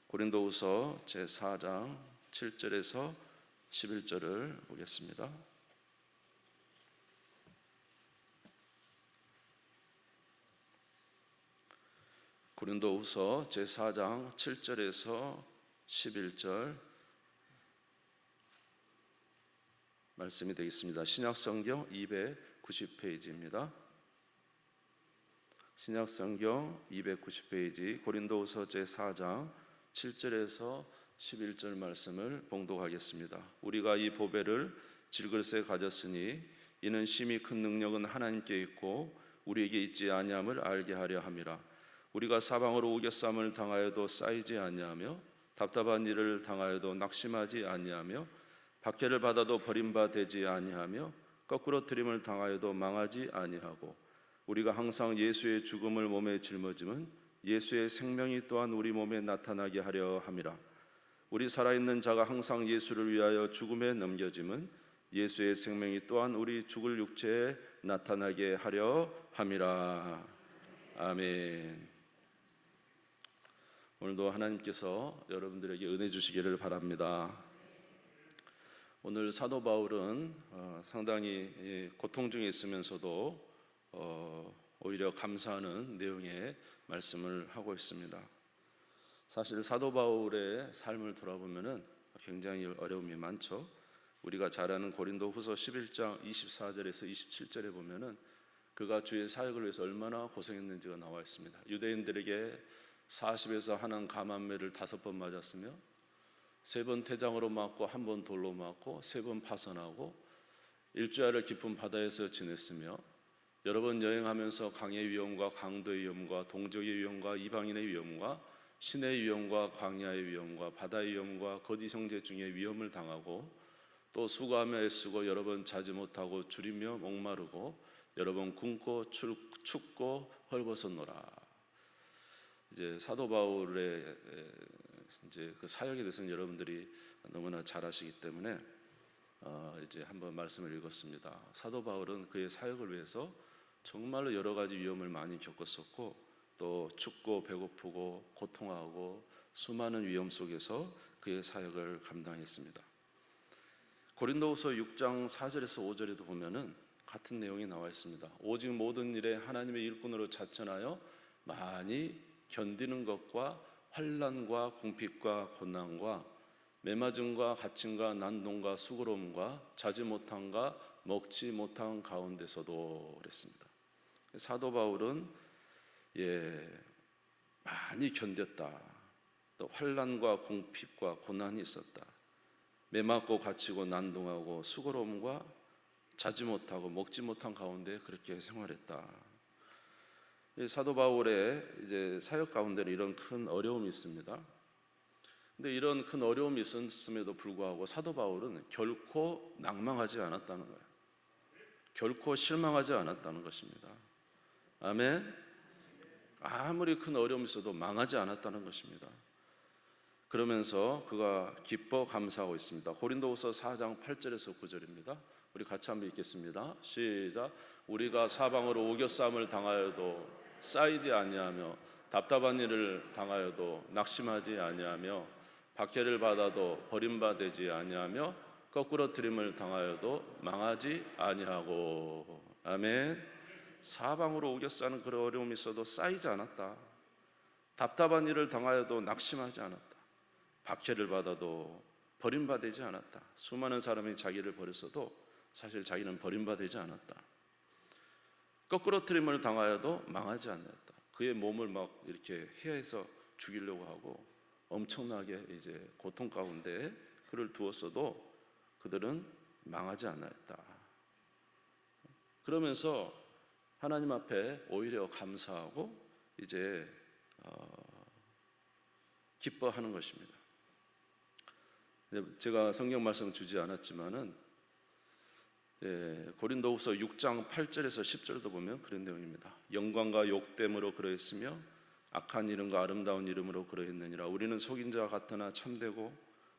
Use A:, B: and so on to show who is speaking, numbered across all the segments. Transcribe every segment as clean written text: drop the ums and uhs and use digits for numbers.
A: 고린도후서 제4장 7절에서 11절을 보겠습니다. 고린도후서 제4장 7절에서 11절 말씀이 되겠습니다. 신약성경 290페이지입니다. 신약성경 290페이지 고린도후서 제4장 7절에서 11절 말씀을 봉독하겠습니다. 우리가 이 보배를 질그릇에 가졌으니 이는 심히 큰 능력은 하나님께 있고 우리에게 있지 아니함을 알게 하려 함이라. 우리가 사방으로 우겨쌈을 당하여도 쌓이지 아니하며 답답한 일을 당하여도 낙심하지 아니하며 박해를 받아도 버림받지 아니하며 거꾸로 트림을 당하여도 망하지 아니하고 우리가 항상 예수의 죽음을 몸에 짊어짐은 예수의 생명이 또한 우리 몸에 나타나게 하려 함이라. 우리 살아있는 자가 항상 예수를 위하여 죽음에 넘겨짐은 예수의 생명이 또한 우리 죽을 육체에 나타나게 하려 함이라. 아멘. 오늘도 하나님께서 여러분들에게 은혜 주시기를 바랍니다. 오늘 사도 바울은 상당히 고통 중에 있으면서도 오히려 감사하는 내용의 말씀을 하고 있습니다. 사실 사도 바울의 삶을 돌아보면은 굉장히 어려움이 많죠. 우리가 잘 아는 고린도후서 11장 24절에서 27절에 보면은 그가 주의 사역을 위해서 얼마나 고생했는지가 나와 있습니다. 유대인들에게 40에서 하는 감암매를 5번 맞았으며 3번 태장으로 맞고 1번 돌로 맞고 3번 파선하고 일주일을 깊은 바다에서 지냈으며 여러 번 여행하면서 강의 위험과 강도의 위험과 동족의 위험과 이방인의 위험과 신의 위험과 광야의 위험과 바다의 위험과 거짓 형제 중에 위험을 당하고 또 수고하며 애쓰고 여러 번 자지 못하고 줄이며 목마르고 여러 번 굶고 춥고 헐벗었노라. 이제 사도 바울의 이제 그 사역에 대해서는 여러분들이 너무나 잘 아시기 때문에 이제 한번 말씀을 읽었습니다. 사도 바울은 그의 사역을 위해서 정말로 여러 가지 위험을 많이 겪었었고 또 춥고 배고프고 고통하고 수많은 위험 속에서 그의 사역을 감당했습니다. 고린도후서 6장 4절에서 5절에도 보면은 같은 내용이 나와 있습니다. 오직 모든 일에 하나님의 일꾼으로 자천하여 많이 견디는 것과 환난과 궁핍과 고난과 매맞음과 갇힘과 난동과 수고로움과 자지 못함과 먹지 못한 가운데서도 그랬습니다. 사도 바울은 많이 견뎠다. 또 환난과 궁핍과 고난이 있었다. 매맞고 갇히고 난동하고 수고로움과 자지 못하고 먹지 못한 가운데 그렇게 생활했다. 사도 바울의 이제 사역 가운데는 이런 큰 어려움이 있습니다. 근데 이런 큰 어려움이 있었음에도 불구하고 사도 바울은 결코 낭망하지 않았다는 거예요. 결코 실망하지 않았다는 것입니다. 아멘. 아무리 큰 어려움이 있어도 망하지 않았다는 것입니다. 그러면서 그가 기뻐 감사하고 있습니다. 고린도후서 4장 8절에서 9절입니다. 우리 같이 한번 읽겠습니다. 시작. 우리가 사방으로 우겨쌈을 당하여도 쌓이지 아니하며 답답한 일을 당하여도 낙심하지 아니하며 박해를 받아도 버림받지 아니하며 거꾸로 트림을 당하여도 망하지 아니하고. 아멘. 사방으로 우겨싸는 그런 어려움이 있어도 쌓이지 않았다. 답답한 일을 당하여도 낙심하지 않았다. 박해를 받아도 버림받지 않았다. 수많은 사람이 자기를 버렸어도 사실 자기는 버림받지 않았다. 거꾸로 트림을 당하여도 망하지 않았다. 그의 몸을 막 이렇게 해해서 죽이려고 하고 엄청나게 이제 고통 가운데 그를 두었어도 그들은 망하지 않았다. 그러면서 하나님 앞에 오히려 감사하고 이제 기뻐하는 것입니다. 제가 성경 말씀 주지 않았지만은 고린도후서 6장 8절에서 10절도 보면 그런 내용입니다. 영광과 욕됨으로 그러했으며 악한 이름과 아름다운 이름으로 그러했느니라. 우리는 속인 자 같으나 참되고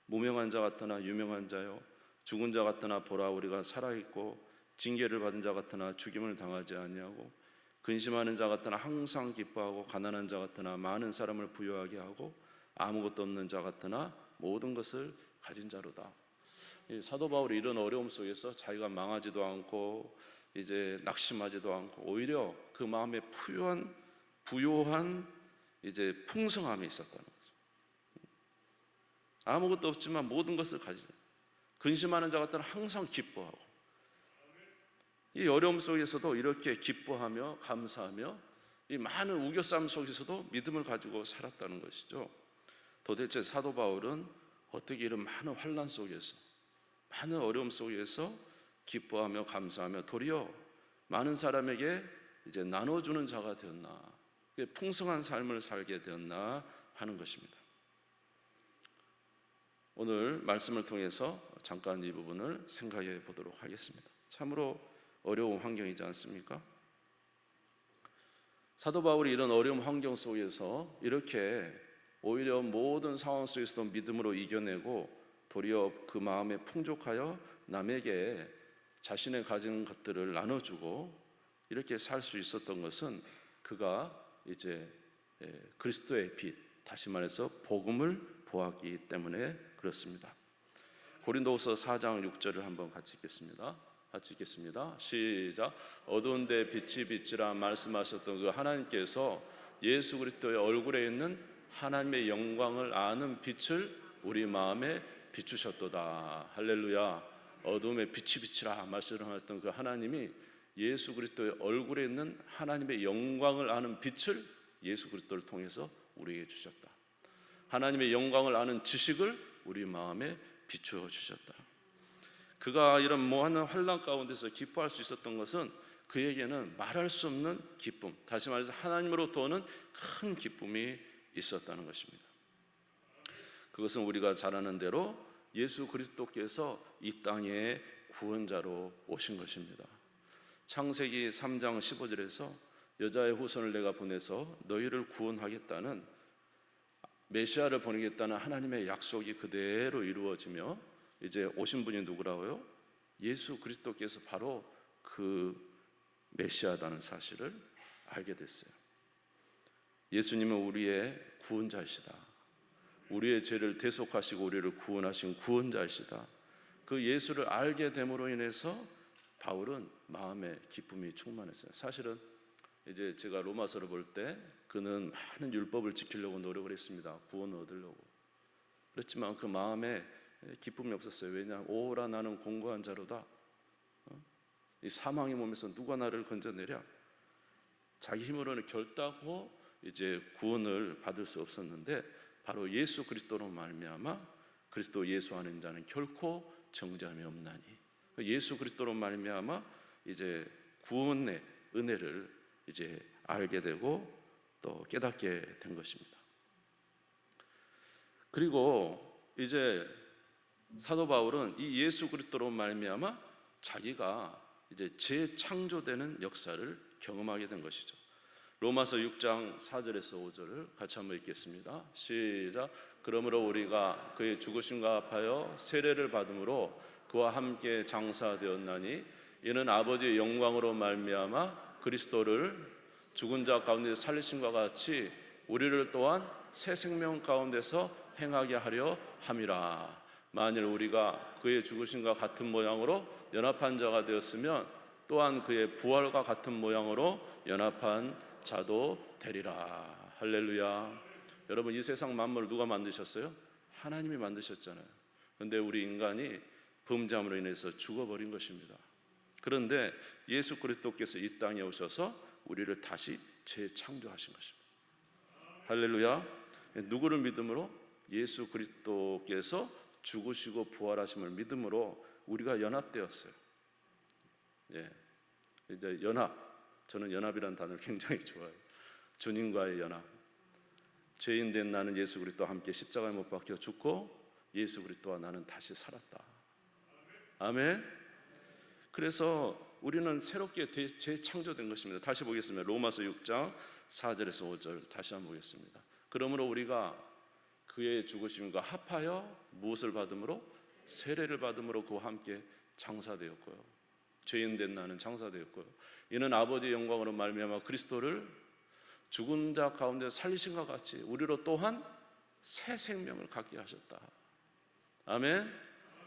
A: 무명한 자 같으나 유명한 자요 죽은 자 같으나 보라 우리가 살아있고 징계를 받은 자 같으나 죽임을 당하지 아니하고 근심하는 자 같으나 항상 기뻐하고 가난한 자 같으나 많은 사람을 부유하게 하고 아무것도 없는 자 같으나 모든 것을 가진 자로다. 이 사도 바울이 이런 어려움 속에서 자기가 망하지도 않고 이제 낙심하지도 않고 오히려 그 마음에 부요한 이제 풍성함이 있었다는 거죠. 아무것도 없지만 모든 것을 가지자. 근심하는 자 같으나 항상 기뻐하고, 이 어려움 속에서도 이렇게 기뻐하며 감사하며 이 많은 우겨싸움 속에서도 믿음을 가지고 살았다는 것이죠. 도대체 사도 바울은 어떻게 이런 많은 환난 속에서, 많은 어려움 속에서 기뻐하며 감사하며 도리어 많은 사람에게 이제 나눠주는 자가 되었나, 풍성한 삶을 살게 되었나 하는 것입니다. 오늘 말씀을 통해서 잠깐 이 부분을 생각해 보도록 하겠습니다. 참으로 어려운 환경이지 않습니까? 사도 바울이 이런 어려운 환경 속에서 이렇게 오히려 모든 상황 속에서도 믿음으로 이겨내고 도리어 그 마음에 풍족하여 남에게 자신의 가진 것들을 나눠주고 이렇게 살 수 있었던 것은 그가 이제 그리스도의 빛, 다시 말해서 복음을 보았기 때문에 그렇습니다. 고린도후서 4장 6절을 한번 같이 읽겠습니다. 같이 읽겠습니다. 시작. 어두운 데 빛이 비치라 말씀하셨던 그 하나님께서 예수 그리스도의 얼굴에 있는 하나님의 영광을 아는 빛을 우리 마음에 비추셨도다. 할렐루야. 어둠에 빛이 비치라 말씀하셨던 그 하나님이 예수 그리스도의 얼굴에 있는 하나님의 영광을 아는 빛을 예수 그리스도를 통해서 우리에게 주셨다. 하나님의 영광을 아는 지식을 우리 마음에 비추어 주셨다. 그가 이런 무한한 환난 가운데서 기뻐할 수 있었던 것은 그에게는 말할 수 없는 기쁨, 다시 말해서 하나님으로부터 오는 큰 기쁨이 있었다는 것입니다. 그것은 우리가 잘 아는 대로 예수 그리스도께서 이 땅에 구원자로 오신 것입니다. 창세기 3장 15절에서 여자의 후손을 내가 보내서 너희를 구원하겠다는, 메시아를 보내겠다는 하나님의 약속이 그대로 이루어지며 이제 오신 분이 누구라고요? 예수 그리스도께서 바로 그 메시아다는 사실을 알게 됐어요. 예수님은 우리의 구원자이시다. 우리의 죄를 대속하시고 우리를 구원하신 구원자이시다. 그 예수를 알게 됨으로 인해서 바울은 마음에 기쁨이 충만했어요. 사실은 이제 제가 로마서를 볼 때 그는 많은 율법을 지키려고 노력을 했습니다. 구원을 얻으려고. 그렇지만 그 마음에 기쁨이 없었어요. 왜냐? 오라 나는 공고한 자로다. 이 사망의 몸에서 누가 나를 건져내랴? 자기 힘으로는 결단코 이제 구원을 받을 수 없었는데 바로 예수 그리스도로 말미암아 그리스도 예수 안에 자는 결코 정죄함이 없나니, 예수 그리스도로 말미암아 이제 구원의 은혜를 이제 알게 되고 또 깨닫게 된 것입니다. 그리고 이제 사도 바울은 이 예수 그리스도로 말미암아 자기가 이제 재창조되는 역사를 경험하게 된 것이죠. 로마서 6장 4절에서 5절을 같이 한번 읽겠습니다. 시작. 그러므로 우리가 그의 죽으심과 합하여 세례를 받음으로 그와 함께 장사되었나니 이는 아버지의 영광으로 말미암아 그리스도를 죽은 자 가운데 살리심과 같이 우리를 또한 새 생명 가운데서 행하게 하려 함이라. 만일 우리가 그의 죽으심과 같은 모양으로 연합한 자가 되었으면 또한 그의 부활과 같은 모양으로 연합한 자도 되리라. 할렐루야. 여러분, 이 세상 만물을 누가 만드셨어요? 하나님이 만드셨잖아요. 그런데 우리 인간이 범죄함으로 인해서 죽어버린 것입니다. 그런데 예수 그리스도께서 이 땅에 오셔서 우리를 다시 재창조하신 것입니다. 할렐루야. 누구를 믿음으로? 예수 그리스도께서 죽으시고 부활하심을 믿음으로 우리가 연합되었어요. 예, 이제 연합. 저는 연합이라는 단어를 굉장히 좋아해요. 주님과의 연합. 죄인 된 나는 예수 그리스도와 함께 십자가에 못 박혀 죽고 예수 그리스도와 나는 다시 살았다. 아멘. 그래서 우리는 새롭게 재창조된 것입니다. 다시 보겠습니다. 로마서 6장 4절에서 5절 다시 한번 보겠습니다. 그러므로 우리가 그의 죽으심과 합하여 무엇을 받음으로? 세례를 받음으로 그와 함께 장사되었고요. 죄인 된 나는 장사되었고요. 이는 아버지의 영광으로 말미암아 그리스도를 죽은 자 가운데 살리신과 같이 우리로 또한 새 생명을 갖게 하셨다. 아멘.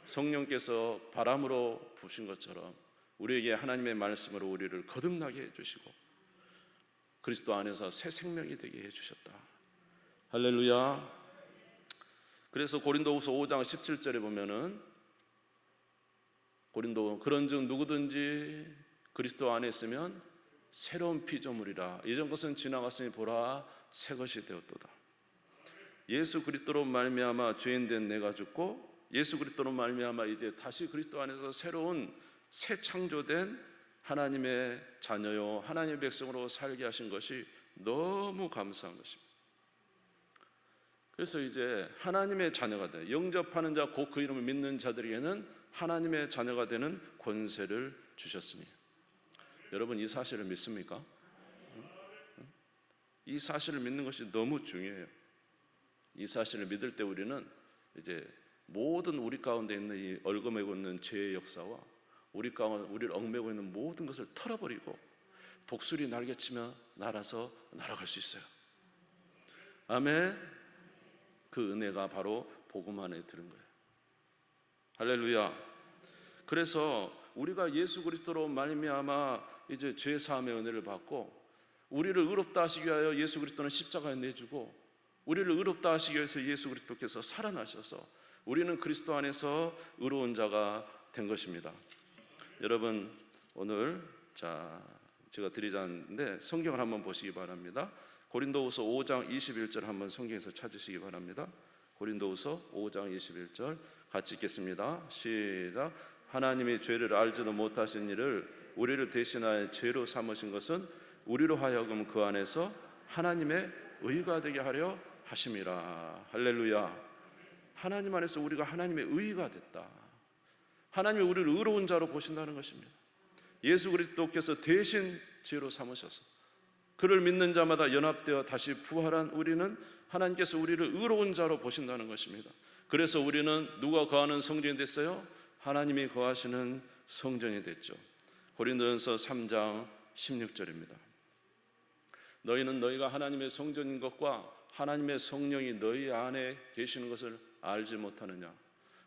A: 성령께서 바람으로 부신 것처럼 우리에게 하나님의 말씀으로 우리를 거듭나게 해주시고 그리스도 안에서 새 생명이 되게 해주셨다. 할렐루야. 그래서 고린도후서 5장 17절에 보면은 그런즉 누구든지 그리스도 안에 있으면 새로운 피조물이라. 이전 것은 지나갔으니 보라 새 것이 되었도다. 예수 그리스도로 말미암아 죄인된 내가 죽고 예수 그리스도로 말미암아 이제 다시 그리스도 안에서 새로운 새 창조된 하나님의 자녀요 하나님의 백성으로 살게 하신 것이 너무 감사한 것입니다. 그래서 이제 하나님의 자녀가 돼 영접하는 자 곧 그 이름을 믿는 자들에게는 하나님의 자녀가 되는 권세를 주셨으니 여러분 이 사실을 믿습니까? 이 사실을 믿는 것이 너무 중요해요. 이 사실을 믿을 때 우리는 이제 모든 우리 가운데 있는 이 얽어매고 있는 죄의 역사와 우리 가운데 우리를 얽매고 있는 모든 것을 털어버리고 독수리 날개치며 날아서 날아갈 수 있어요. 아멘. 그 은혜가 바로 복음 안에 들은 거예요. 할렐루야. 그래서 우리가 예수 그리스도로 말미암아 이제 죄 사함의 은혜를 받고 우리를 의롭다 하시기 위하여 예수 그리스도는 십자가에 내주고 우리를 의롭다 하시기 위해서 예수 그리스도께서 살아나셔서 우리는 그리스도 안에서 의로운 자가 된 것입니다. 여러분 오늘 제가 드리자는데 성경을 한번 보시기 바랍니다. 고린도후서 5장 21절 한번 성경에서 찾으시기 바랍니다. 고린도후서 5장 21절 같이 읽겠습니다. 시작. 하나님이 죄를 알지도 못하신 이를 우리를 대신하여 죄로 삼으신 것은 우리로 하여금 그 안에서 하나님의 의가 되게 하려 하심이라. 할렐루야. 하나님 안에서 우리가 하나님의 의가 됐다. 하나님이 우리를 의로운 자로 보신다는 것입니다. 예수 그리스도께서 대신 죄로 삼으셔서 그를 믿는 자마다 연합되어 다시 부활한 우리는 하나님께서 우리를 의로운 자로 보신다는 것입니다. 그래서 우리는 누가 거하는 성전이 됐어요? 하나님이 거하시는 성전이 됐죠. 고린도전서 3장 16절입니다. 너희는 너희가 하나님의 성전인 것과 하나님의 성령이 너희 안에 계시는 것을 알지 못하느냐.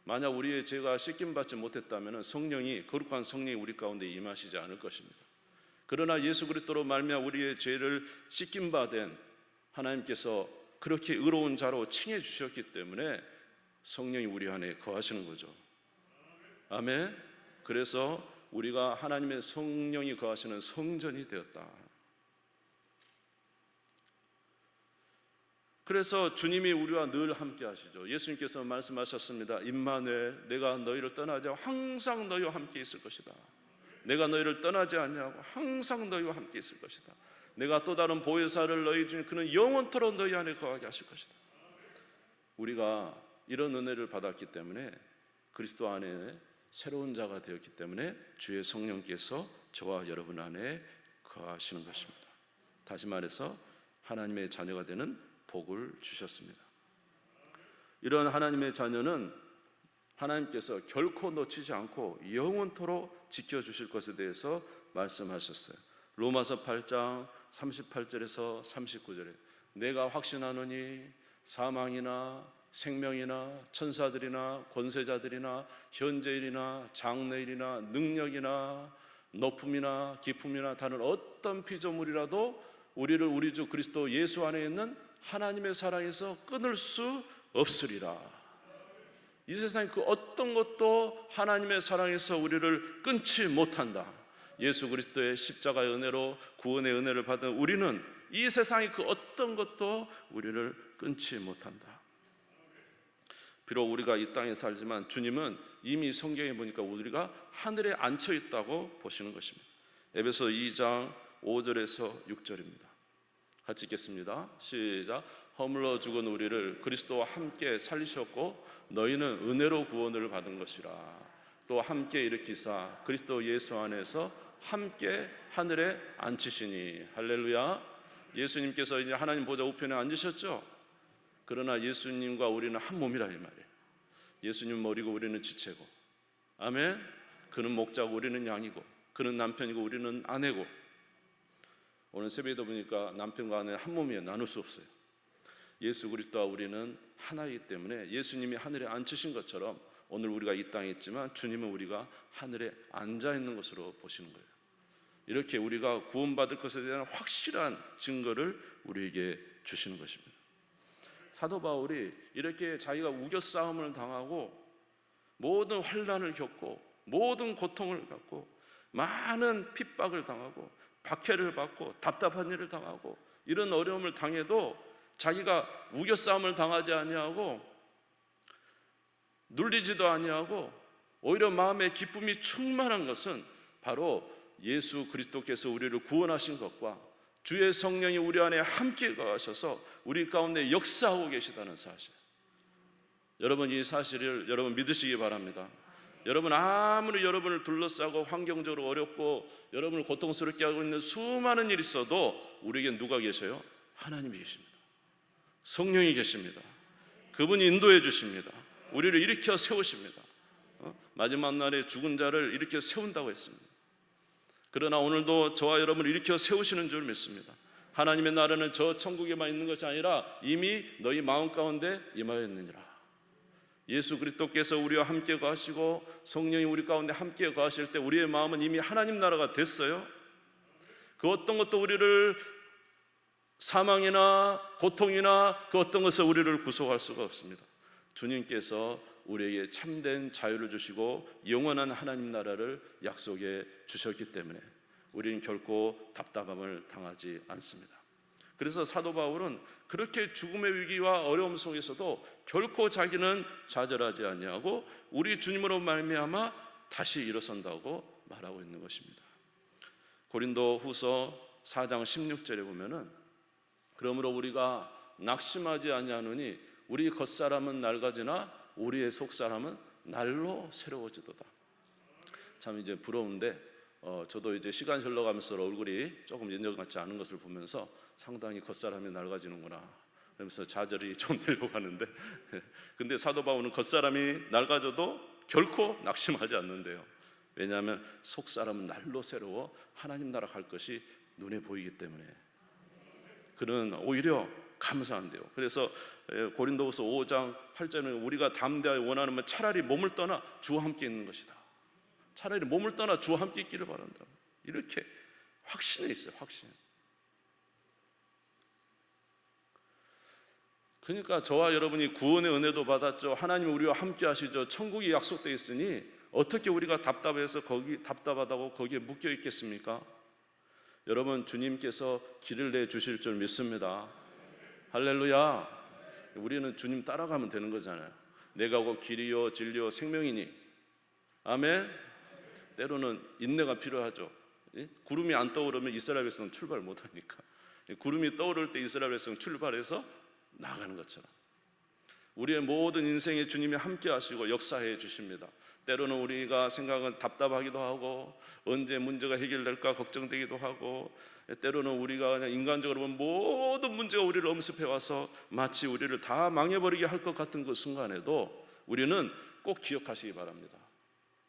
A: 만약 우리의 죄가 씻김받지 못했다면 성령이 거룩한 성령이 우리 가운데 임하시지 않을 것입니다. 그러나 예수 그리스도로 말미암아 우리의 죄를 씻김받은 하나님께서 그렇게 의로운 자로 칭해 주셨기 때문에 성령이 우리 안에 거하시는 거죠. 아멘. 그래서 우리가 하나님의 성령이 거하시는 성전이 되었다. 그래서 주님이 우리와 늘 함께 하시죠. 예수님께서 말씀하셨습니다. 임마누엘, 내가 너희를 떠나지 않고 항상 너희와 함께 있을 것이다. 내가 너희를 떠나지 않냐고 항상 너희와 함께 있을 것이다. 내가 또 다른 보혜사를 너희 중에 그는 영원토록 너희 안에 거하게 하실 것이다. 우리가 이런 은혜를 받았기 때문에 그리스도 안에 새로운 자가 되었기 때문에 주의 성령께서 저와 여러분 안에 거하시는 것입니다. 다시 말해서 하나님의 자녀가 되는 복을 주셨습니다. 이런 하나님의 자녀는 하나님께서 결코 놓치지 않고 영원토록 지켜주실 것에 대해서 말씀하셨어요. 로마서 8장 38절에서 39절에 내가 확신하노니 사망이나 생명이나 천사들이나 권세자들이나 현재일이나 장래일이나 능력이나 높음이나 깊음이나 다른 어떤 피조물이라도 우리를 우리 주 그리스도 예수 안에 있는 하나님의 사랑에서 끊을 수 없으리라. 이 세상 그 어떤 것도 하나님의 사랑에서 우리를 끊지 못한다. 예수 그리스도의 십자가의 은혜로 구원의 은혜를 받은 우리는 이 세상의 그 어떤 것도 우리를 끊지 못한다. 비록 우리가 이 땅에 살지만 주님은 이미 성경에 보니까 우리가 하늘에 앉혀 있다고 보시는 것입니다. 에베소 2장 5절에서 6절입니다. 같이 읽겠습니다. 시작. 허물러 죽은 우리를 그리스도와 함께 살리셨고 너희는 은혜로 구원을 받은 것이라. 또 함께 일으키사 그리스도 예수 안에서 함께 하늘에 앉히시니. 할렐루야. 예수님께서 이제 하나님 보좌 우편에 앉으셨죠. 그러나 예수님과 우리는 한 몸이라 이 말이에요. 예수님 머리고 우리는 지체고. 아멘. 그는 목자고 우리는 양이고, 그는 남편이고 우리는 아내고. 오늘 새벽에도 보니까 남편과 아내 한 몸이에요. 나눌 수 없어요. 예수 그리스도와 우리는 하나이기 때문에 예수님이 하늘에 앉으신 것처럼 오늘 우리가 이 땅에 있지만 주님은 우리가 하늘에 앉아 있는 것으로 보시는 거예요. 이렇게 우리가 구원받을 것에 대한 확실한 증거를 우리에게 주시는 것입니다. 사도 바울이 이렇게 자기가 우겨싸움을 당하고 모든 환난을 겪고 모든 고통을 갖고 많은 핍박을 당하고 박해를 받고 답답한 일을 당하고 이런 어려움을 당해도 자기가 우겨싸움을 당하지 아니하고 눌리지도 아니하고 오히려 마음에 기쁨이 충만한 것은 바로 예수 그리스도께서 우리를 구원하신 것과 주의 성령이 우리 안에 함께 거하셔서 우리 가운데 역사하고 계시다는 사실. 여러분, 이 사실을 여러분 믿으시기 바랍니다. 여러분, 아무리 여러분을 둘러싸고 환경적으로 어렵고 여러분을 고통스럽게 하고 있는 수많은 일이 있어도 우리에게 누가 계셔요? 하나님이 계십니다. 성령이 계십니다. 그분이 인도해 주십니다. 우리를 일으켜 세우십니다. 마지막 날에 죽은 자를 일으켜 세운다고 했습니다. 그러나 오늘도 저와 여러분을 일으켜 세우시는 줄 믿습니다. 하나님의 나라는 저 천국에만 있는 것이 아니라 이미 너희 마음 가운데 임하였느니라. 예수 그리스도께서 우리와 함께 거하시고 성령이 우리 가운데 함께 거하실 때 우리의 마음은 이미 하나님 나라가 됐어요. 그 어떤 것도 우리를 사망이나 고통이나 그 어떤 것을 우리를 구속할 수가 없습니다. 주님께서 우리에게 참된 자유를 주시고 영원한 하나님 나라를 약속해 주셨기 때문에 우리는 결코 답답함을 당하지 않습니다. 그래서 사도 바울은 그렇게 죽음의 위기와 어려움 속에서도 결코 자기는 좌절하지 아니하고 우리 주님으로 말미암아 다시 일어선다고 말하고 있는 것입니다. 고린도 후서 4장 16절에 보면은 그러므로 우리가 낙심하지 아니하노니 우리 겉사람은 낡아지나 우리의 속사람은 날로 새로워지도다. 참 이제 부러운데 저도 이제 시간 흘러가면서 얼굴이 조금 옛날 같지 않은 것을 보면서 상당히 겉사람이 낡아지는구나 그러면서 좌절이 좀 되려고 하는데 근데 사도 바울은 겉사람이 낡아져도 결코 낙심하지 않는데요. 왜냐하면 속사람은 날로 새로워 하나님 나라 갈 것이 눈에 보이기 때문에 그는 오히려 감사한데요. 그래서 고린도후서 5장 8절에 우리가 담대하여 원하는 차라리 몸을 떠나 주와 함께 있는 것이다. 차라리 몸을 떠나 주와 함께 있기를 바란다. 이렇게 확신해 있어요. 확신. 그러니까 저와 여러분이 구원의 은혜도 받았죠. 하나님이 우리와 함께 하시죠. 천국이 약속되어 있으니 어떻게 우리가 답답해서 답답하다고 거기에 묶여 있겠습니까? 여러분, 주님께서 길을 내주실 줄 믿습니다. 할렐루야. 우리는 주님 따라가면 되는 거잖아요. 내가 곧 길이요 진리요 생명이니. 아멘. 때로는 인내가 필요하죠. 구름이 안 떠오르면 이스라엘 백성은 출발 못하니까 구름이 떠오를 때 이스라엘 백성은 출발해서 나가는 것처럼 우리의 모든 인생에 주님이 함께 하시고 역사해 주십니다. 때로는 우리가 생각은 답답하기도 하고 언제 문제가 해결될까 걱정되기도 하고 때로는 우리가 그냥 인간적으로 보면 모든 문제가 우리를 엄습해 와서 마치 우리를 다 망해버리게 할 것 같은 그 순간에도 우리는 꼭 기억하시기 바랍니다.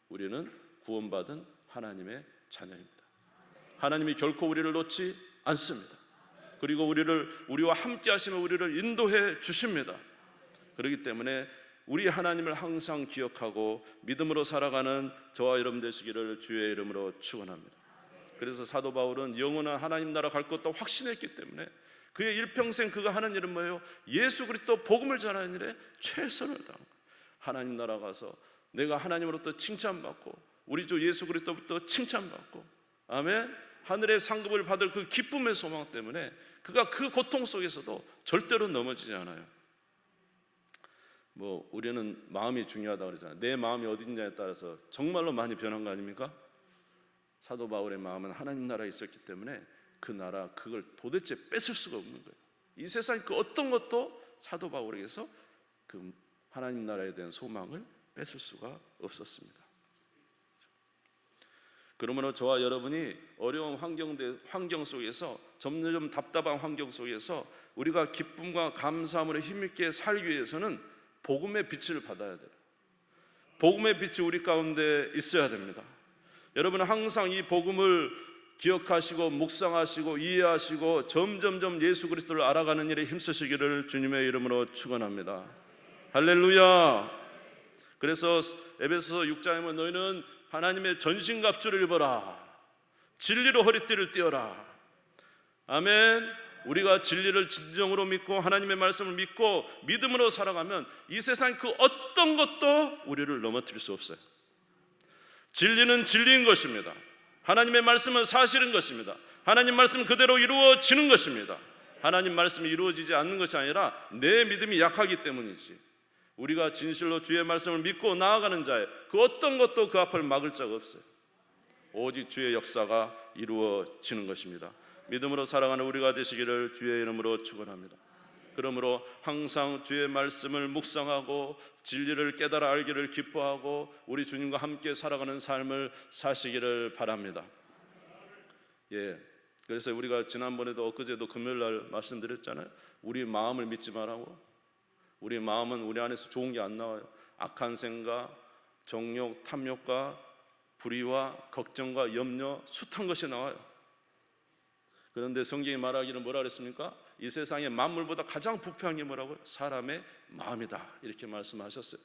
A: 우리는 구원받은 하나님의 자녀입니다. 하나님이 결코 우리를 놓지 않습니다. 그리고 우리와 함께 하시면 우리를 인도해 주십니다. 그렇기 때문에 우리 하나님을 항상 기억하고 믿음으로 살아가는 저와 여러분 되시기를 주의 이름으로 축원합니다. 그래서 사도 바울은 영원한 하나님 나라 갈 것도 확신했기 때문에 그의 일평생 그가 하는 일은 뭐예요? 예수 그리스도 복음을 전하는 일에 최선을 다한 거예요. 하나님 나라 가서 내가 하나님으로부터 칭찬받고 우리 주 예수 그리스도부터 칭찬받고 아멘. 하늘의 상급을 받을 그 기쁨의 소망 때문에 그가 그 고통 속에서도 절대로 넘어지지 않아요. 우리는 마음이 중요하다고 그러잖아요. 내 마음이 어디 있냐에 따라서 정말로 많이 변한 거 아닙니까? 사도 바울의 마음은 하나님 나라에 있었기 때문에 그 나라 그걸 도대체 뺏을 수가 없는 거예요. 이 세상 그 어떤 것도 사도 바울에게서 그 하나님 나라에 대한 소망을 뺏을 수가 없었습니다. 그러므로 저와 여러분이 어려운 환경 속에서 점점 답답한 환경 속에서 우리가 기쁨과 감사함으로 힘있게 살기 위해서는 복음의 빛을 받아야 돼요. 복음의 빛이 우리 가운데 있어야 됩니다. 여러분은 항상 이 복음을 기억하시고 묵상하시고 이해하시고 점점점 예수 그리스도를 알아가는 일에 힘쓰시기를 주님의 이름으로 축원합니다. 할렐루야. 그래서 에베소서 6장에 보면 너희는 하나님의 전신갑주를 입어라. 진리로 허리띠를 띠어라. 아멘. 우리가 진리를 진정으로 믿고 하나님의 말씀을 믿고 믿음으로 살아가면 이 세상 그 어떤 것도 우리를 넘어뜨릴 수 없어요. 진리는 진리인 것입니다. 하나님의 말씀은 사실인 것입니다. 하나님 말씀 그대로 이루어지는 것입니다. 하나님 말씀이 이루어지지 않는 것이 아니라 내 믿음이 약하기 때문이지. 우리가 진실로 주의 말씀을 믿고 나아가는 자의 그 어떤 것도 그 앞을 막을 자가 없어요. 오직 주의 역사가 이루어지는 것입니다. 믿음으로 살아가는 우리가 되시기를 주의 이름으로 축원합니다. 그러므로 항상 주의 말씀을 묵상하고 진리를 깨달아 알기를 기뻐하고 우리 주님과 함께 살아가는 삶을 사시기를 바랍니다. 그래서 우리가 지난번에도 엊그제도 금요일 날 말씀드렸잖아요. 우리 마음을 믿지 말라고. 우리 마음은 우리 안에서 좋은 게 안 나와요. 악한 생각, 정욕, 탐욕과 불의와 걱정과 염려, 숱한 것이 나와요. 그런데 성경이 말하기를 뭐라 그랬습니까? 이 세상의 만물보다 가장 부패한 게 뭐라고요? 사람의 마음이다, 이렇게 말씀하셨어요.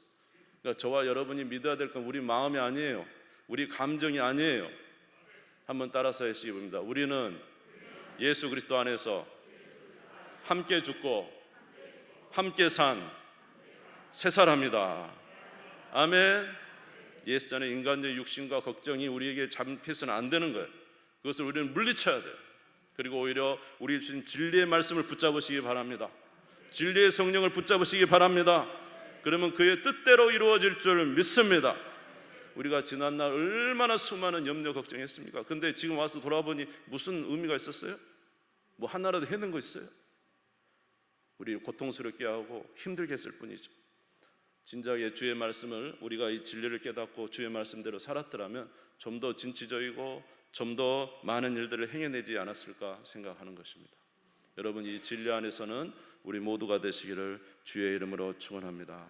A: 그러니까 저와 여러분이 믿어야 될 건 우리 마음이 아니에요. 우리 감정이 아니에요. 한번 따라서 하시기 바랍니다. 우리는 예수 그리스도 안에서 함께 죽고 함께 산 새 사람이다. 아멘. 예수 전에 인간의 육신과 걱정이 우리에게 잠패서는 안 되는 거예요. 그것을 우리는 물리쳐야 돼요. 그리고 오히려 우리 주신 진리의 말씀을 붙잡으시기 바랍니다. 진리의 성령을 붙잡으시기 바랍니다. 그러면 그의 뜻대로 이루어질 줄 믿습니다. 우리가 지난날 얼마나 수많은 염려 걱정했습니까? 근데 지금 와서 돌아보니 무슨 의미가 있었어요? 뭐 하나라도 해낸 거 있어요? 우리 고통스럽게 하고 힘들게 했을 뿐이죠. 진작에 주의 말씀을 우리가 이 진리를 깨닫고 주의 말씀대로 살았더라면 좀 더 진취적이고 좀 더 많은 일들을 행해내지 않았을까 생각하는 것입니다. 여러분, 이 진리 안에서는 우리 모두가 되시기를 주의 이름으로 축원합니다.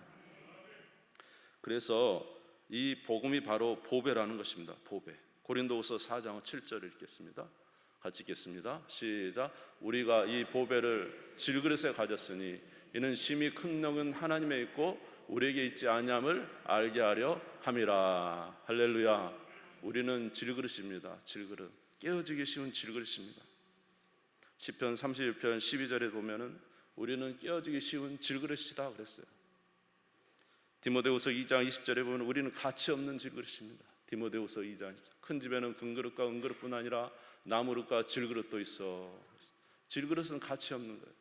A: 그래서 이 복음이 바로 보배라는 것입니다. 보배. 고린도후서 4장 7절 읽겠습니다. 같이 읽겠습니다. 시작. 우리가 이 보배를 질그릇에 가졌으니 이는 심히 큰 능은 하나님에 있고 우리에게 있지 아니함을 알게 하려 함이라. 할렐루야. 우리는 질그릇입니다. 질그릇. 깨어지기 쉬운 질그릇입니다. 시편 31편 12절에 보면은 우리는 깨어지기 쉬운 질그릇이다 그랬어요. 디모데후서 2장 20절에 보면 우리는 가치 없는 질그릇입니다. 디모데후서 2장. 큰 집에는 금그릇과 은그릇뿐 아니라 나무릇과 질그릇도 있어. 질그릇은 가치 없는 거예요.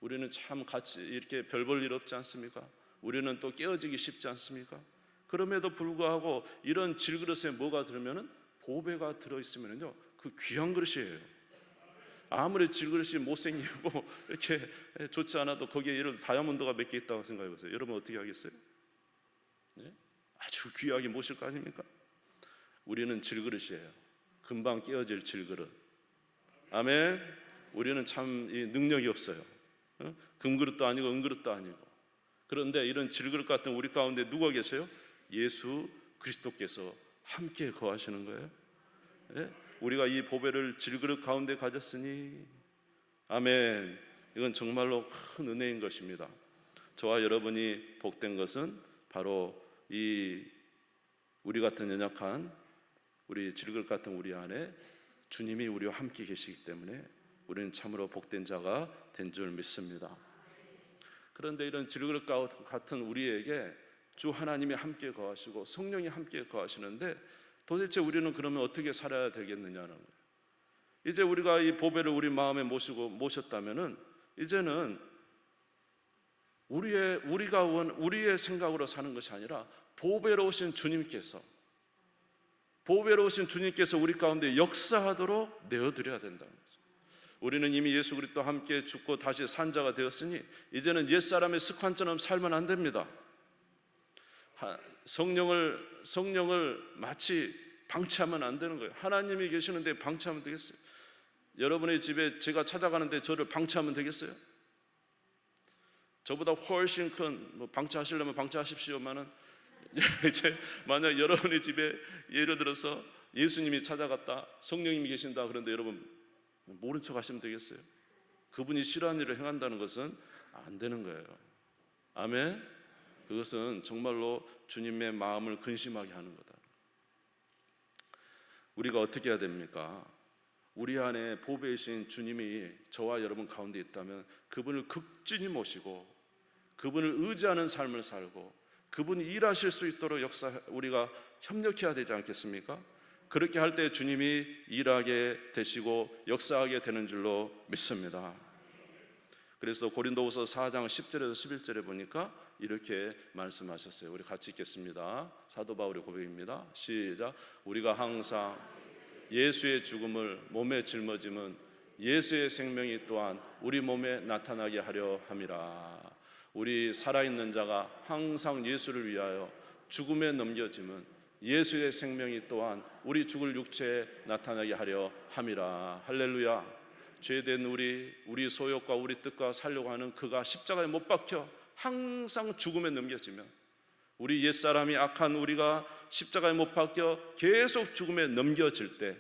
A: 우리는 참 가치 이렇게 별 볼 일 없지 않습니까? 우리는 또 깨어지기 쉽지 않습니까? 그럼에도 불구하고 이런 질그릇에 뭐가 들으면은 보배가 들어있으면요 그 귀한 그릇이에요. 아무리 질그릇이 못생기고 이렇게 좋지 않아도 거기에 예를 들어 다이아몬드가 몇 개 있다고 생각해 보세요. 여러분 어떻게 하겠어요? 네? 아주 귀하게 모실 거 아닙니까? 우리는 질그릇이에요. 금방 깨어질 질그릇. 아멘. 우리는 참 능력이 없어요. 금그릇도 아니고 은그릇도 아니고. 그런데 이런 질그릇 같은 우리 가운데 누가 계세요? 예수 그리스도께서 함께 거하시는 거예요. 네? 우리가 이 보배를 질그릇 가운데 가졌으니 아멘. 이건 정말로 큰 은혜인 것입니다. 저와 여러분이 복된 것은 바로 이 우리 같은 연약한 우리 질그릇 같은 우리 안에 주님이 우리와 함께 계시기 때문에 우리는 참으로 복된 자가 된 줄 믿습니다. 그런데 이런 질그릇 같은 우리에게 주 하나님이 함께 거하시고 성령이 함께 거하시는데 도대체 우리는 그러면 어떻게 살아야 되겠느냐는 거예요. 이제 우리가 이 보배를 우리 마음에 모셨다면은 이제는 우리의 생각으로 사는 것이 아니라 보배로 오신 주님께서 우리 가운데 역사하도록 내어드려야 된다는 거죠. 우리는 이미 예수 그리스도와 함께 죽고 다시 산 자가 되었으니 이제는 옛사람의 습관처럼 살면 안 됩니다. 성령을 마치 방치하면 안 되는 거예요. 하나님이 계시는데 방치하면 되겠어요? 여러분의 집에 제가 찾아가는데 저를 방치하면 되겠어요? 저보다 훨씬 큰 방치하시려면 방치하십시오만은 이제 만약 여러분의 집에 예를 들어서 예수님이 찾아갔다, 성령님이 계신다, 그런데 여러분 모른 척 하시면 되겠어요? 그분이 싫어하는 일을 행한다는 것은 안 되는 거예요. 아멘. 그것은 정말로 주님의 마음을 근심하게 하는 거다. 우리가 어떻게 해야 됩니까? 우리 안에 보배이신 주님이 저와 여러분 가운데 있다면 그분을 극진히 모시고 그분을 의지하는 삶을 살고 그분이 일하실 수 있도록 우리가 협력해야 되지 않겠습니까? 그렇게 할 때 주님이 일하게 되시고 역사하게 되는 줄로 믿습니다. 그래서 고린도후서 4장 10절에서 11절에 보니까 이렇게 말씀하셨어요. 우리 같이 읽겠습니다. 사도 바울의 고백입니다. 시작. 우리가 항상 예수의 죽음을 몸에 짊어짐은 예수의 생명이 또한 우리 몸에 나타나게 하려 함이라. 우리 살아있는 자가 항상 예수를 위하여 죽음에 넘겨짐은 예수의 생명이 또한 우리 죽을 육체에 나타나게 하려 함이라. 할렐루야. 죄된 우리 소욕과 우리 뜻과 살려고 하는 그가 십자가에 못 박혀 항상 죽음에 넘겨지면, 우리 옛사람이 악한 우리가 십자가에 못 박혀 계속 죽음에 넘겨질 때,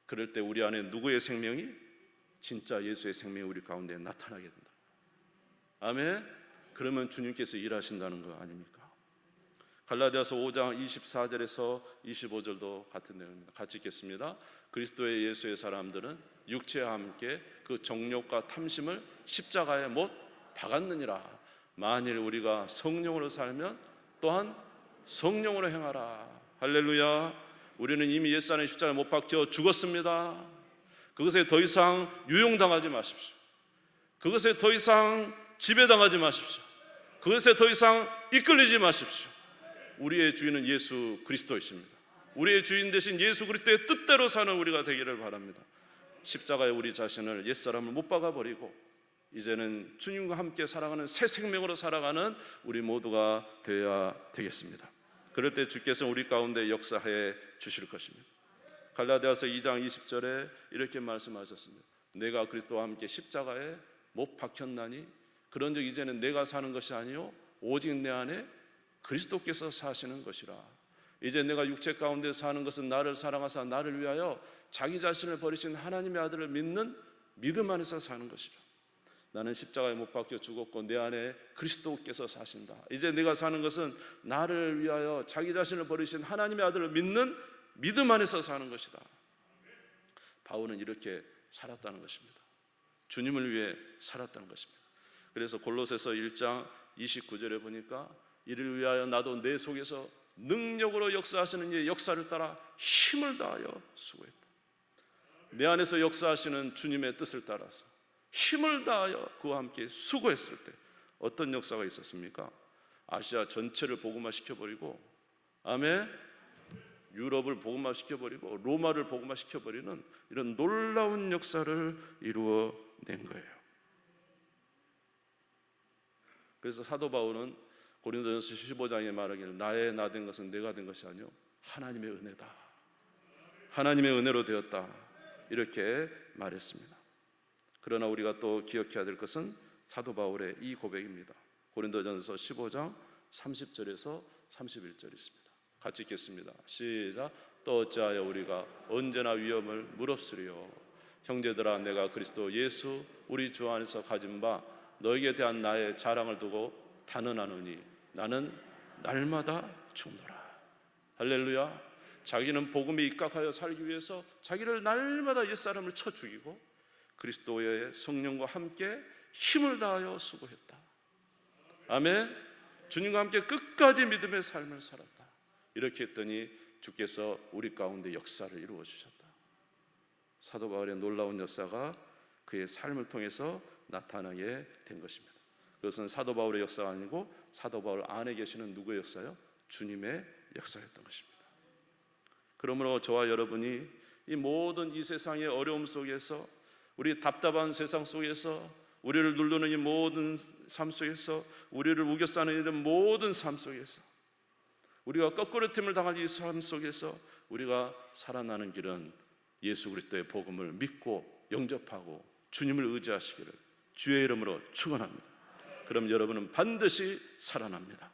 A: 그럴 때 우리 안에 누구의 생명이? 진짜 예수의 생명이 우리 가운데 나타나게 된다. 아멘. 그러면 주님께서 일하신다는 거 아닙니까? 갈라디아서 5장 24절에서 25절도 같은 내용입니다. 같이 읽겠습니다. 그리스도의 예수의 사람들은 육체와 함께 그 정욕과 탐심을 십자가에 못 박았느니라. 만일 우리가 성령으로 살면 또한 성령으로 행하라. 할렐루야. 우리는 이미 옛사람의 십자가에 못 박혀 죽었습니다. 그것에 더 이상 유용당하지 마십시오. 그것에 더 이상 지배당하지 마십시오. 그것에 더 이상 이끌리지 마십시오. 우리의 주인은 예수 그리스도이십니다. 우리의 주인 되신 예수 그리스도의 뜻대로 사는 우리가 되기를 바랍니다. 십자가에 우리 자신을, 옛사람을 못 박아버리고 이제는 주님과 함께 살아가는 새 생명으로 살아가는 우리 모두가 되어야 되겠습니다. 그럴 때 주께서 우리 가운데 역사해 주실 것입니다. 갈라디아서 2장 20절에 이렇게 말씀하셨습니다. 내가 그리스도와 함께 십자가에 못 박혔나니 그런즉 이제는 내가 사는 것이 아니요 오직 내 안에 그리스도께서 사시는 것이라. 이제 내가 육체 가운데 사는 것은 나를 사랑하사 나를 위하여 자기 자신을 버리신 하나님의 아들을 믿는 믿음 안에서 사는 것이라. 나는 십자가에 못 박혀 죽었고 내 안에 그리스도께서 사신다. 이제 내가 사는 것은 나를 위하여 자기 자신을 버리신 하나님의 아들을 믿는 믿음 안에서 사는 것이다. 바울은 이렇게 살았다는 것입니다. 주님을 위해 살았다는 것입니다. 그래서 골로새서 1장 29절에 보니까 이를 위하여 나도 내 속에서 능력으로 역사하시는 이의 역사를 따라 힘을 다하여 수고했다. 내 안에서 역사하시는 주님의 뜻을 따라서 힘을 다하여 그와 함께 수고했을 때 어떤 역사가 있었습니까? 아시아 전체를 복음화시켜버리고, 아멘, 유럽을 복음화시켜버리고 로마를 복음화시켜버리는 이런 놀라운 역사를 이루어낸 거예요. 그래서 사도 바울은 고린도전서 15장에 말하기를 나의 나 된 것은 내가 된 것이 아니요 하나님의 은혜다. 하나님의 은혜로 되었다. 이렇게 말했습니다. 그러나 우리가 또 기억해야 될 것은 사도 바울의 이 고백입니다. 고린도전서 15장 30절에서 31절 있습니다. 같이 읽겠습니다. 시작. 또 어찌하여 우리가 언제나 위험을 무릅쓰리요. 형제들아, 내가 그리스도 예수 우리 주 안에서 가진 바 너에게 대한 나의 자랑을 두고 단언하노니 나는 날마다 죽노라. 할렐루야. 자기는 복음에 입각하여 살기 위해서 자기를 날마다 옛사람을 쳐 죽이고 그리스도의 성령과 함께 힘을 다하여 수고했다. 아멘. 주님과 함께 끝까지 믿음의 삶을 살았다. 이렇게 했더니 주께서 우리 가운데 역사를 이루어 주셨다. 사도 바울의 놀라운 역사가 그의 삶을 통해서 나타나게 된 것입니다. 그것은 사도 바울의 역사가 아니고 사도 바울 안에 계시는 누구의 역사요? 주님의 역사였던 것입니다. 그러므로 저와 여러분이 이 모든 이 세상의 어려움 속에서, 우리 답답한 세상 속에서, 우리를 누르는 이 모든 삶 속에서, 우리를 우겨싸는 이런 모든 삶 속에서, 우리가 거꾸로팀을 당할 이 삶 속에서 우리가 살아나는 길은 예수 그리스도의 복음을 믿고 영접하고 주님을 의지하시기를 주의 이름으로 축원합니다. 그럼 여러분은 반드시 살아납니다.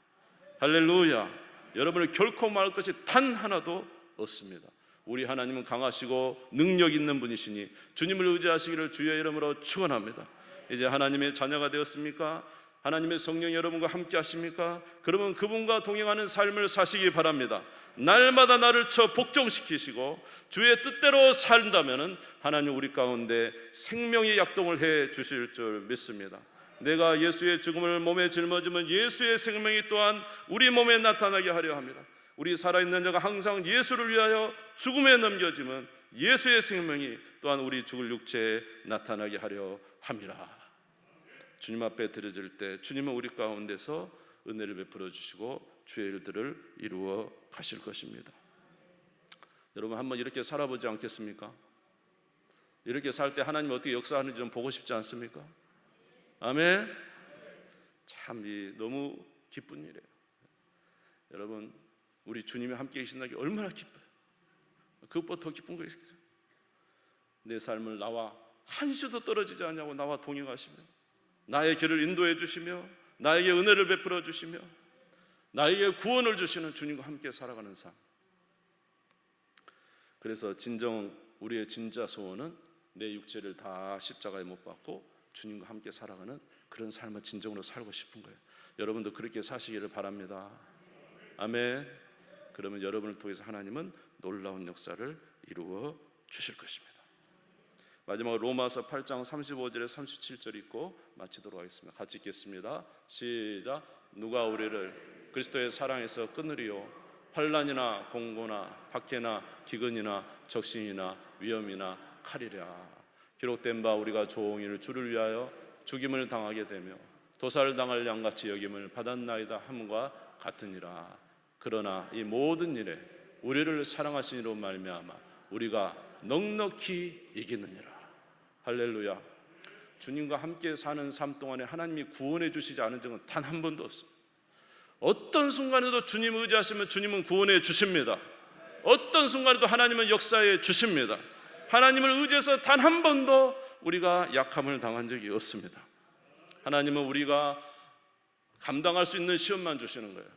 A: 할렐루야. 여러분을 결코 말할 것이 단 하나도 없습니다. 우리 하나님은 강하시고 능력 있는 분이시니 주님을 의지하시기를 주의 이름으로 축원합니다. 이제 하나님의 자녀가 되었습니까? 하나님의 성령이 여러분과 함께 하십니까? 그러면 그분과 동행하는 삶을 사시기 바랍니다. 날마다 나를 복종시키시고 주의 뜻대로 산다면 하나님 우리 가운데 생명의 약동을 해 주실 줄 믿습니다. 내가 예수의 죽음을 몸에 짊어지면 예수의 생명이 또한 우리 몸에 나타나게 하려 합니다. 우리 살아있는 자가 항상 예수를 위하여 죽음에 넘겨지면 예수의 생명이 또한 우리 죽을 육체에 나타나게 하려 함이라. 주님 앞에 드려질 때 주님은 우리 가운데서 은혜를 베풀어 주시고 주의 일들을 이루어 가실 것입니다. 여러분 한번 이렇게 살아보지 않겠습니까? 이렇게 살 때 하나님 어떻게 역사하는지 좀 보고 싶지 않습니까? 아멘. 참 너무 기쁜 일이에요. 여러분 우리 주님이 함께 계신다는 게 얼마나 기뻐요. 그것보다 더 기쁜 거 있어요. 내 삶을 나와 한시도 떨어지지 않냐고 나와 동행하시며 나의 길을 인도해 주시며 나에게 은혜를 베풀어 주시며 나에게 구원을 주시는 주님과 함께 살아가는 삶. 그래서 진정 우리의 진짜 소원은 내 육체를 다 십자가에 못 박고 주님과 함께 살아가는 그런 삶을 진정으로 살고 싶은 거예요. 여러분도 그렇게 사시기를 바랍니다. 아멘. 그러면 여러분을 통해서 하나님은 놀라운 역사를 이루어 주실 것입니다. 마지막으로 로마서 8장 35절에 37절 읽고 마치도록 하겠습니다. 같이 읽겠습니다. 시작. 누가 우리를 그리스도의 사랑에서 끊으리요? 환난이나 공고나 박해나 기근이나 적신이나 위험이나 칼이랴. 기록된 바 우리가 종일 주를 위하여 죽임을 당하게 되며 도살을 당할 양같이 여김을 받았나이다 함과 같으니라. 그러나 이 모든 일에 우리를 사랑하신 이로 말미암아 우리가 넉넉히 이기느니라. 할렐루야. 주님과 함께 사는 삶 동안에 하나님이 구원해 주시지 않은 적은 단 한 번도 없습니다. 어떤 순간에도 주님 의지하시면 주님은 구원해 주십니다. 어떤 순간에도 하나님은 역사해 주십니다. 하나님을 의지해서 단 한 번도 우리가 약함을 당한 적이 없습니다. 하나님은 우리가 감당할 수 있는 시험만 주시는 거예요.